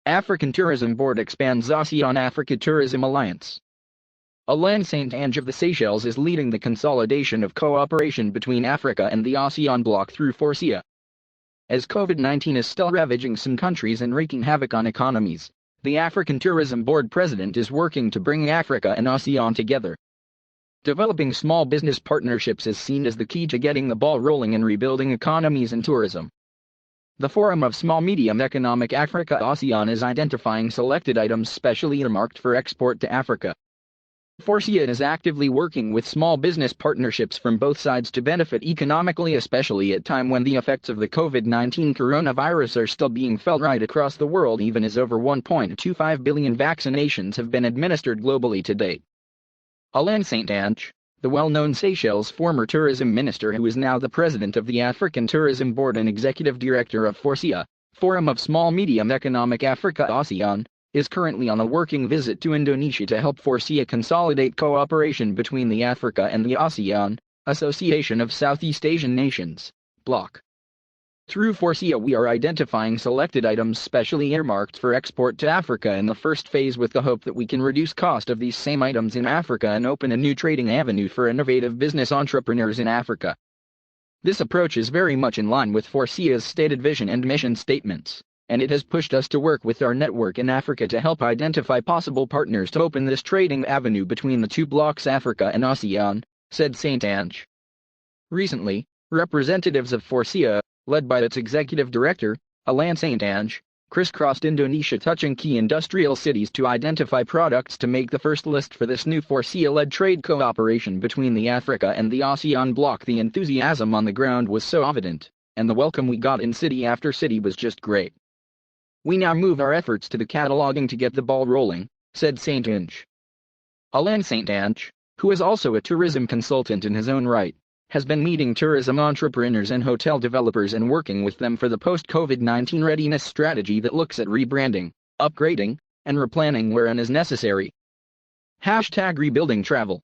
African Tourism Board expands ASEAN Africa Tourism Alliance. Alain St.Ange of the Seychelles is leading the consolidation of cooperation between Africa and the ASEAN bloc through FORSEAA. As COVID-19 is still ravaging some countries and wreaking havoc on economies, the African Tourism Board President is working to bring Africa and ASEAN together. Developing small business partnerships is seen as the key to getting the ball rolling and rebuilding economies and tourism. The Forum of Small-Medium Economic Africa-ASEAN is identifying selected items specially earmarked for export to Africa. FORSEAA is actively working with small business partnerships from both sides to benefit economically, especially at a time when the effects of the COVID-19 coronavirus are still being felt right across the world, even as over 1.25 billion vaccinations have been administered globally to date. Alain St.Ange, the well-known Seychelles former tourism minister who is now the president of the African Tourism Board and executive director of FORSEAA, Forum of Small-Medium Economic Africa-ASEAN, is currently on a working visit to Indonesia to help FORSEAA consolidate cooperation between the Africa and the ASEAN, Association of Southeast Asian Nations, bloc. Through FORSEAA we are identifying selected items specially earmarked for export to Africa in the first phase, with the hope that we can reduce cost of these same items in Africa and open a new trading avenue for innovative business entrepreneurs in Africa. This approach is very much in line with FORSEAA's stated vision and mission statements, and it has pushed us to work with our network in Africa to help identify possible partners to open this trading avenue between the two blocs, Africa and ASEAN, said St.Ange. Recently, representatives of FORSEAA, led by its executive director, Alain St.Ange, crisscrossed Indonesia, touching key industrial cities to identify products to make the first list for this new FORSEAA-led trade cooperation between the Africa and the ASEAN bloc. The enthusiasm on the ground was so evident, and the welcome we got in city after city was just great. We now move our efforts to the cataloging to get the ball rolling, said St.Ange. Alain St.Ange, who is also a tourism consultant in his own right, has been meeting tourism entrepreneurs and hotel developers and working with them for the post-COVID-19 readiness strategy that looks at rebranding, upgrading, and replanning wherein is necessary. #rebuilding travel